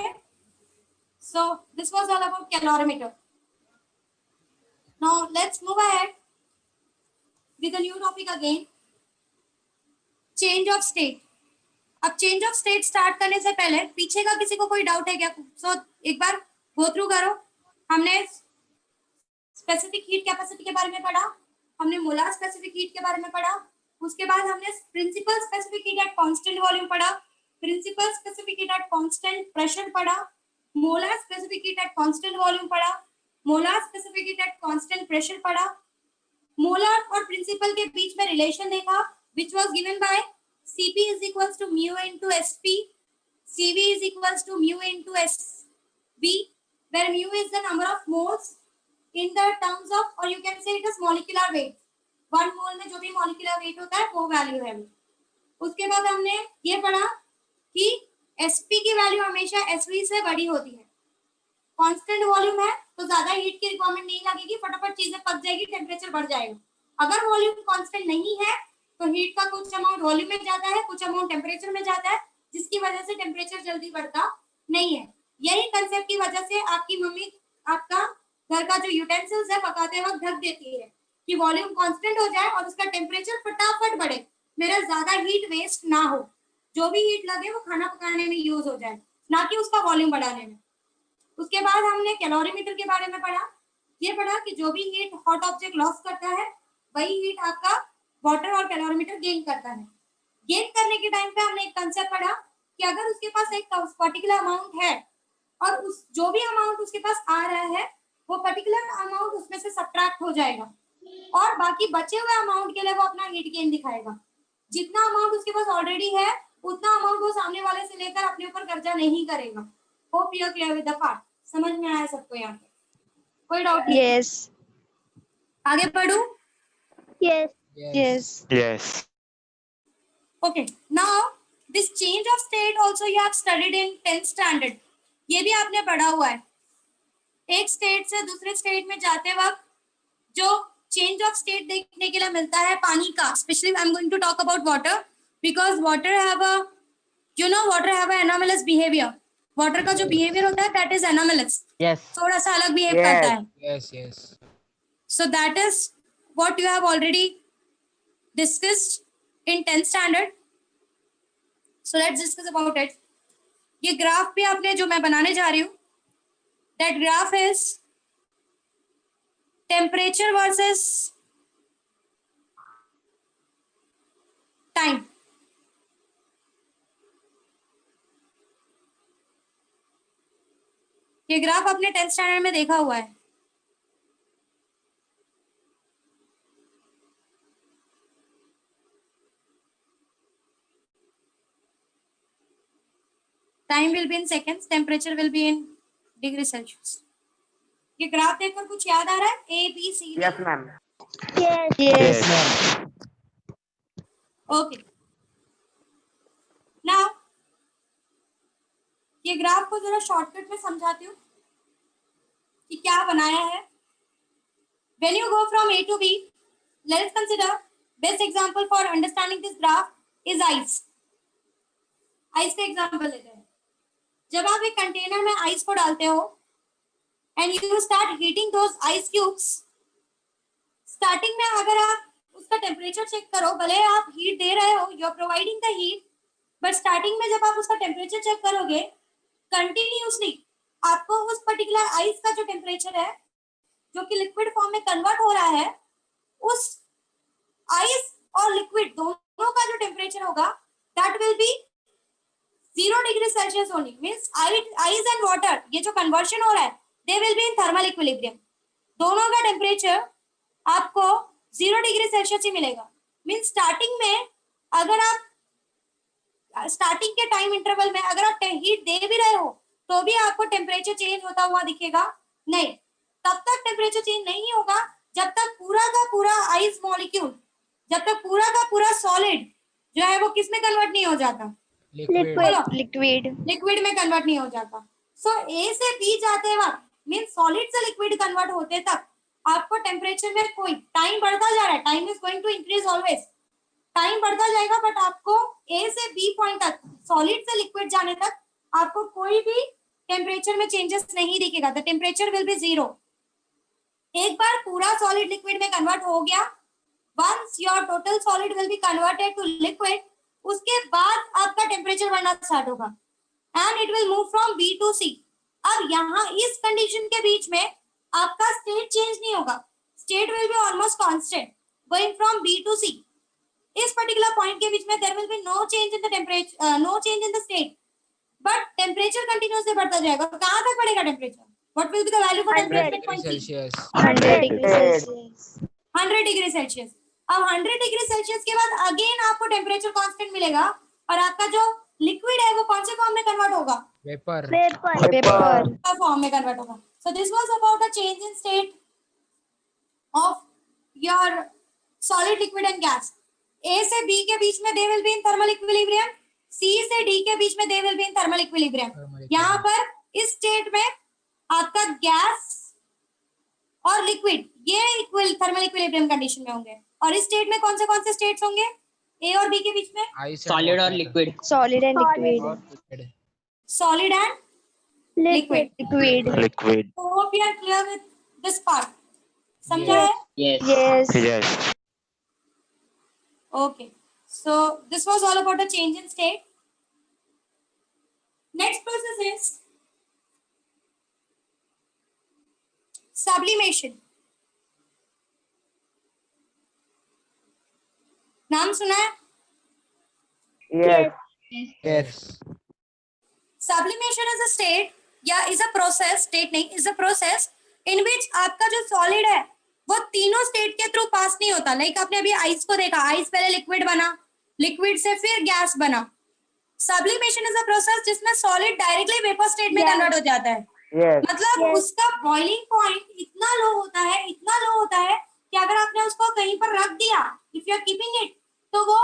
so this was all about calorimeter. Now let's move ahead with a new topic again, change of state. अब चेंज ऑफ स्टेट स्टार्ट करने से पहले पीछे का किसी को कोई डाउट है क्या? सो एक बार गो थ्रू करो. हमने स्पेसिफिक हीट कैपेसिटी के बारे में पढ़ा, हमने मोलार स्पेसिफिक हीट के बारे में पढ़ा, उसके बाद हमने principal specific heat at constant volume पढ़ा, principal specific heat at constant pressure पढ़ा, molar specific heat at constant volume पढ़ा, molar specific heat at constant pressure पढ़ा, मोलार और प्रिंसिपल के बीच में रिलेशन देखा which was given by Cp is equals to mu into Sp, Cv is equals to mu into Sv, where mu is the number of moles in the terms of, or you can say it as molecular weight. 1 मोल में जो भी molecular weight होता है वो वैल्यू है. उसके बाद हमने ये पढ़ा कि Sp की वैल्यू हमेशा Sv से बड़ी होती है. कांस्टेंट वॉल्यूम है तो ज्यादा हीट की रिक्वायरमेंट नहीं लगेगी, फटाफट चीजें पक जाएगी, टेम्परेचर बढ़ जाएगा. अगर वॉल्यूम कांस्टेंट नहीं है तो हीट का कुछ अमाउंट वॉल्यूम में जाता है, कुछ अमाउंट टेम्परेचर में जाता है, जिसकी वजह से टेम्परेचर जल्दी बढ़ता नहीं है. यही कंसेप्ट की वजह से आपकी मम्मी आपका घर का जो यूटेंसिल्स है पकाते वक्त ढक देती है कि वॉल्यूम कांस्टेंट हो जाए और उसका टेम्परेचर फटाफट बढ़े, मेरा ज्यादा हीट वेस्ट ना हो, जो भी हीट लगे वो खाना पकाने में यूज हो जाए, ना कि उसका वॉल्यूम बढ़ाने में. उसके बाद हमने कैलोरीमीटर के बारे में पढ़ा. ये पढ़ा कि जो भी हीट हॉट ऑब्जेक्ट लॉस करता है वही हीट आपका वाटर और कैलोरीमीटर गेन करता है. गेन करने के टाइम पे हमने एक कंसेप्ट पढ़ा कि अगर उसके पास एक पर्टिकुलर अमाउंट है और उस जो भी अमाउंट उसके पास आ रहा है वो पर्टिकुलर अमाउंट उसमें से सब्ट्रैक्ट हो जाएगा और बाकी बचे हुए अमाउंट के लिए वो अपना हीट गेन दिखाएगा. जितना अमाउंट उसके पास ऑलरेडी है उतना अमाउंट वो सामने वाले से लेकर अपने ऊपर कर्जा नहीं करेगा. Hope you are clear with the part. समझ में आया सबको? यहाँ पे कोई डाउट नहीं? Yes. आगे बढ़ू? Yes. Yes. Yes. Okay, now this change of state also you have studied in 10th standard. ये भी आपने पढ़ा हुआ है. एक स्टेट से दूसरे स्टेट में जाते वक्त जो चेंज ऑफ स्टेट देखने के लिए मिलता है पानी का, specially I am going to talk about water because water have a water have a anomalous behaviour. Water का जो बिहेवियर होता है दैट इज एनोमलस. Yes. थोड़ा सा अलग बिहेव Yes. करता है. Yes. Yes. So that is what you have already discussed in 10th standard. So let's discuss about it. ये ग्राफ भी आपने जो मैं बनाने जा रही हूँ, that graph is temperature versus time. ये ग्राफ आपने 10th स्टैंडर्ड में देखा हुआ है. Time will be in seconds, temperature will be in degree Celsius. ये ग्राफ देखकर कुछ याद आ रहा है? A, B, C, D. Yes, ma'am. Yes. Yes. Okay. Now ये ग्राफ को जरा शॉर्टकट में समझाती हूँ कि क्या बनाया है. When you go from A to B, let's consider best example for understanding this graph is ice. Ice का एग्जाम्पल लेते हैं. जब आप एक कंटेनर में आइस को डालते हो and you start heating those ice cubes, starting में अगर आप उसका टेम्परेचर चेक करो, भले आप हीट दे रहे हो, you are providing the heat, but starting में जब आप उसका टेम्परेचर चेक करोगे कंटिन्यूसली, आपको उस पर्टिकुलर आइस का जो टेम्परेचर है जो कि लिक्विड फॉर्म में कन्वर्ट हो रहा है, उस आइस और लिक्विड दोनों का जो टेम्परेचर होगा that will B 0 degree Celsius only. Means ice and water, ये जो कन्वर्शन हो रहा है, दे will be in thermal equilibrium. दोनों का टेम्परेचर आपको 0 डिग्री सेल्सियस ही मिलेगा। मींस स्टार्टिंग में अगर आप स्टार्टिंग के टाइम इंटरवल में अगर आप हीट दे भी रहे हो तो भी आपको टेम्परेचर चेंज होता हुआ दिखेगा नहीं। तब तक टेम्परेचर चेंज नहीं होगा जब तक पूरा का पूरा आइस मॉलिक्यूल, जब तक पूरा का पूरा सॉलिड जो है वो किस में कन्वर्ट नहीं हो जाता, लिक्विड। लिक्विड में कन्वर्ट नहीं हो जाता। सो ए से बी जाते वक्त मीन सॉलिड से लिक्विड कन्वर्ट होते तक आपको टेम्परेचर में कोई टाइम बढ़ता जा रहा है, time is going to increase always, time बढ़ता जाएगा, बट आपको ए से बी पॉइंट तक, सॉलिड से लिक्विड जाने तक आपको कोई भी टेम्परेचर में चेंजेस नहीं दिखेगा। The temperature will be 0। एक बार पूरा सॉलिड लिक्विड में कन्वर्ट हो गया, once your total solid will be converted to liquid, उसके बाद आपका टेम्परेचर बढ़ना स्टार्ट होगा and it will move from B to C. अब यहाँ इस कंडीशन के बीच में आपका स्टेट चेंज नहीं होगा, state will be almost constant going from B to C. इस पर्टिकुलर पॉइंट के बीच में there will be no change in the temperature, no change in the state, but temperature continuously बढ़ता जाएगा। तो कहां तक बढ़ेगा temperature? What will be the value for temperature at point C? Celsius. 100 degree Celsius. 100 degree Celsius. अब 100 डिग्री सेल्सियस के बाद अगेन आपको टेम्परेचर कांस्टेंट मिलेगा और आपका जो लिक्विड है वो कौन से फॉर्म में कन्वर्ट होगा? Vapor. पेपर। फॉर्म में कन्वर्ट होगा। So this was about the change in state of your solid, liquid and gas. A से बी के बीच में they will be in thermal equilibrium, C से डी के बीच में they will be in thermal equilibrium. यहाँ पर इस स्टेट में आपका गैस और लिक्विड ये इक्वल थर्मल इक्विलिब्रियम कंडीशन में होंगे। और इस स्टेट में कौन से स्टेट्स होंगे ए और बी के बीच में? Ice and सॉलिड और water. Liquid. Solid and liquid. Liquid. Solid and liquid. Liquid. Hope you are clear with this part. समझा है? Yes. Yes. Yes. Okay. So this was all about the change in state. Next process is sublimation. नाम सुना है? Yes. Yes. Sublimation is a state या is a process, state नहीं, is a process in which आपका जो solid है वो तीनों स्टेट के थ्रू पास नहीं होता। लाइक आपने अभी आइस को देखा, आइस पहले लिक्विड बना, लिक्विड से फिर गैस बना। सब्लिमेशन इज अ प्रोसेस जिसमें सॉलिड डायरेक्टली वेपर स्टेट में कन्वर्ट हो जाता है। Yes. मतलब उसका बॉइलिंग पॉइंट इतना लो होता है, इतना लो होता है कि अगर आपने उसको कहीं पर रख दिया, if you are keeping it, तो वो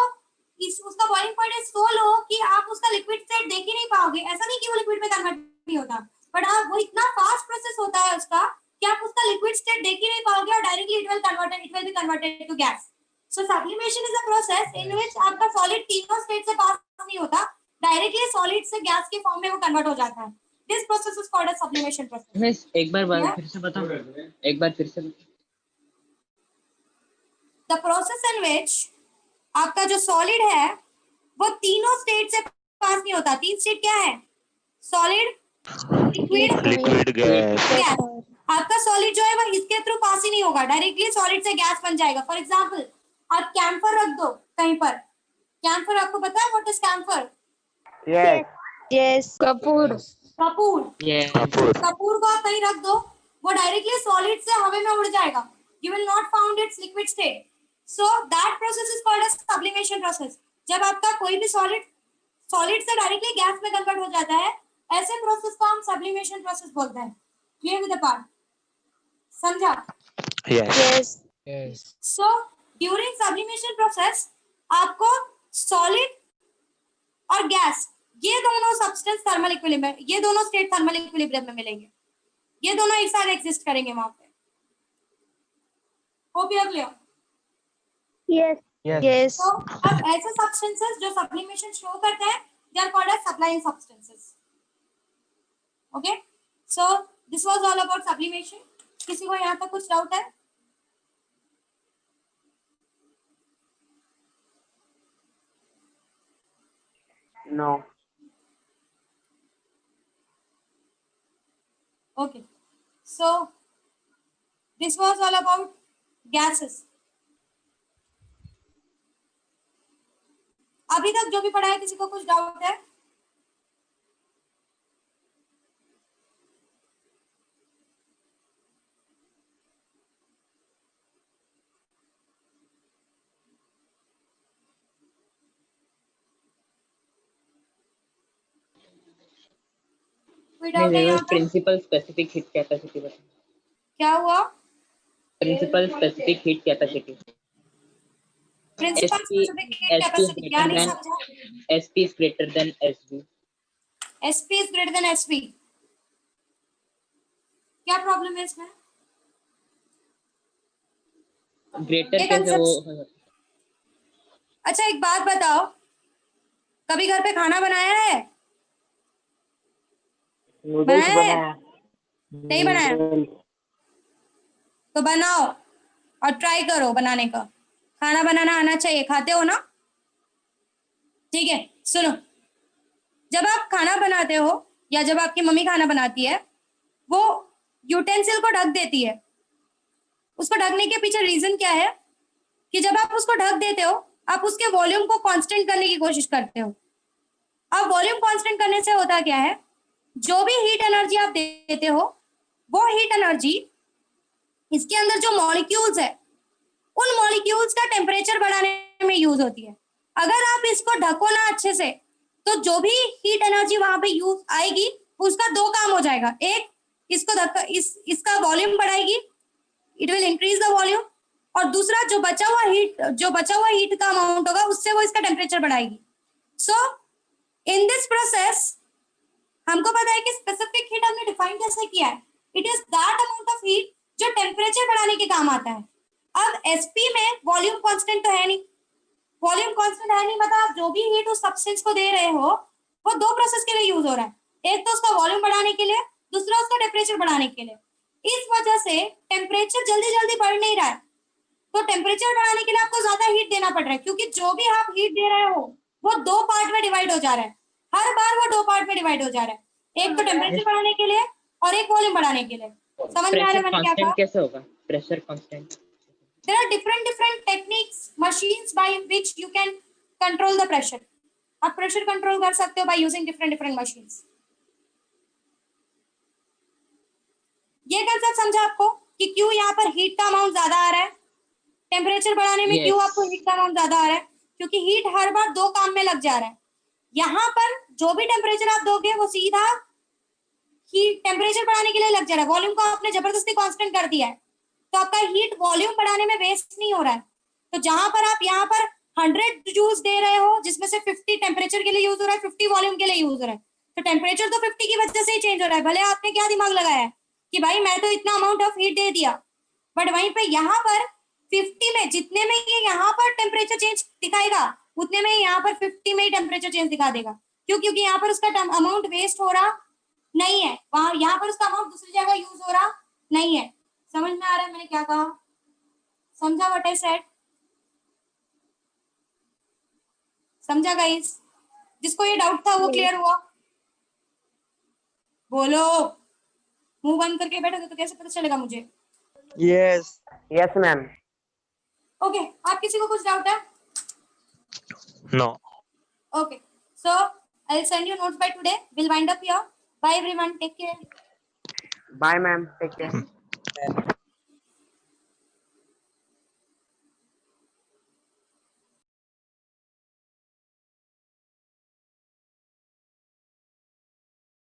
उसका boiling point is so low कि आप उसका लिक्विड स्टेट देख ही नहीं पाओगे। ऐसा नहीं कि वो लिक्विड में कन्वर्ट नहीं होता, बट वो इतना फास्ट प्रोसेस होता है उसका कि आप उसका लिक्विड स्टेट देख ही नहीं पाओगे और directly it will be converted to gas. So sublimation is a process in which आपका सॉलिड तीनों स्टेट से पास नहीं होता, डायरेक्टली सॉलिड से गैस के फॉर्म में वो कन्वर्ट हो जाता है। This process is called a sublimation process. मिस एक बार Yeah. फिर से बताओ, एक बार फिर से द प्रोसेस इन व्हिच आपका जो सॉलिड है वो तीनों स्टेट से पास नहीं होता। तीन स्टेट क्या है? Solid, liquid, Liquid gas. Gas. आपका सॉलिड जो है वो इसके थ्रू पास ही नहीं होगा, डायरेक्टली सॉलिड से गैस बन जाएगा। फॉर एग्जांपल आप कैम्फर रख दो कहीं पर, कैम्फर आपको पता है what is camphor? Yes. Yes. कपूर। Yes. कपूर को आप कहीं रख दो, वो डायरेक्टली सॉलिड से हवा में उड़ जाएगा। You will not find its liquid state. So that process is called as sublimation process. जब आपका कोई भी सॉलिड से डायरेक्टली गैस में कन्वर्ट हो जाता है, ऐसे प्रोसेस को हम सब्लिमेशन प्रोसेस बोलते हैं। Clear with the part? समझा? Yes. Yes. Yes. So during sublimation process आपको सॉलिड और गैस ये दोनों सब्सटेंस थर्मल इक्विलिब्रियम, ये दोनों स्टेट थर्मल इक्विलिब्रियम में मिलेंगे, ये दोनों एक साथ एग्जिस्ट करेंगे वहां पे। Hope you are clear? Yes. Yes. तो अब ऐसे सब्सटेंसेस जो सब्लिमेशन शो करते हैं, they are called as supplying substances. Okay, so this was all about sublimation. किसी को यहाँ तक कुछ डाउट है? No. Okay, so this was all about gases. अभी तक जो भी पढ़ा है किसी को कुछ डाउट है? कोई डाउट है यहाँ पर? प्रिंसिपल स्पेसिफिक हीट कैपेसिटी बता. क्या हुआ? Principal specific heat capacity. Principal specific heat capacity क्या नहीं समझा? SP is greater than SV. SP is greater than SV. क्या प्रॉब्लम है इसमें? ग्रेटर ये कैसे वो? concepts- अच्छा एक बात बताओ, कभी घर पे खाना बनाया है? Noodles बनाया है? बनाया. नहीं बनाया? तो बनाओ और ट्राई करो बनाने का. खाना बनाना आना चाहिए. खाते हो ना? ठीक है, सुनो. जब आप खाना बनाते हो या जब आपकी मम्मी खाना बनाती है, वो यूटेंसिल को ढक देती है. उसको ढकने के पीछे रीजन क्या है? कि जब आप उसको ढक देते हो, आप उसके वॉल्यूम को कांस्टेंट करने की कोशिश करते हो. अब वॉल्यूम कांस्टेंट करने से होता क्या है? जो भी हीट एनर्जी आप देते हो, वो हीट एनर्जी इसके अंदर जो मॉलिक्यूल्स है, उन मॉलिक्यूल्स का टेम्परेचर बढ़ाने में यूज होती है. अगर आप इसको ढको ना अच्छे से, तो जो भी हीट एनर्जी वहां पे यूज आएगी, उसका दो काम हो जाएगा. एक, इसको धक्का इसका वॉल्यूम बढ़ाएगी, it will increase the volume. और दूसरा, जो बचा हुआ हीट का अमाउंट होगा, उससे वो इसका टेम्परेचर बढ़ाएगी. सो इन दिस प्रोसेस हमको पता है कि स्पेसिफिक हीट हमने डिफाइन कैसे किया है. It is that amount of heat जो टेम्परेचर बढ़ाने के काम आता है. अब एसपी में वॉल्यूम कांस्टेंट तो है नहीं. वॉल्यूम कांस्टेंट है नहीं, मतलब आप जो भी हीट उस सब्सटेंस को दे रहे हो, वो दो प्रोसेस के लिए यूज हो रहा है. एक तो उसका वॉल्यूम बढ़ाने के लिए, दूसरा उसका टेम्परेचर बढ़ाने के लिए. इस वजह से टेम्परेचर जल्दी जल्दी बढ़ नहीं रहा है. तो टेम्परेचर बढ़ाने के लिए आपको ज्यादा हीट देना पड़ रहा है, क्योंकि जो भी आप हीट दे रहे हो वो दो पार्ट में डिवाइड हो जा रहा है. हर बार वो दो पार्ट में डिवाइड हो जा रहा है. एक तो टेम्परेचर बढ़ाने के लिए और एक वॉल्यूम बढ़ाने के लिए. समझ में आ रहा है मैंने क्या कहा? कैसे होगा pressure constant? There are different techniques, machines by which you can control the pressure. आप प्रेशर कंट्रोल कर सकते हो by using different machines. ये कंसेप्ट समझा आपको कि क्यों यहाँ पर हीट का अमाउंट ज्यादा आ रहा है? टेम्परेचर बढ़ाने में क्यों आपको हीट का अमाउंट ज्यादा आ रहा है? क्योंकि हीट हर बार दो काम में लग जा रहा है. यहाँ पर जो भी टेम्परेचर आप दोगे, वो सीधा हीट टेम्परेचर बढ़ाने के लिए लग जा रहा है. वॉल्यूम को आपने जबरदस्ती कांस्टेंट कर दिया है, तो आपका हीट वॉल्यूम बढ़ाने में वेस्ट नहीं हो रहा है. तो जहां पर आप यहाँ पर 100 जूल्स दे रहे हो, जिसमें से 50 टेम्परेचर के लिए यूज हो रहा है, 50 वॉल्यूम के लिए यूज हो रहा है, तो टेम्परेचर तो 50 की वजह से ही चेंज हो रहा है. भले आपने क्या दिमाग लगाया है कि भाई मैं तो इतना अमाउंट ऑफ हीट दे दिया, बट वहीं पे यहाँ पर 50 में, जितने में ये यहाँ पर टेम्परेचर चेंज दिखाएगा, उतने में यहाँ पर 50 में ही टेम्परेचर चेंज दिखा देगा. क्यों? क्योंकि यहाँ पर उसका अमाउंट वेस्ट हो रहा नहीं है, वहां यहाँ पर उसका अमाउंट दूसरी जगह यूज हो रहा नहीं है. समझ में आ रहा है मैंने क्या कहा? समझा व्हाट आई सेड? समझा गाइस? जिसको ये डाउट था वो क्लियर हुआ? बोलो. मुंह बंद करके बैठोगे तो कैसे पता चलेगा मुझे? Yes. Yes, ma'am. ओके, आप किसी को कुछ डाउट है? No. Okay, so I'll send you notes by today. We'll wind up here. Bye everyone. Take care. Bye, ma'am. Take care.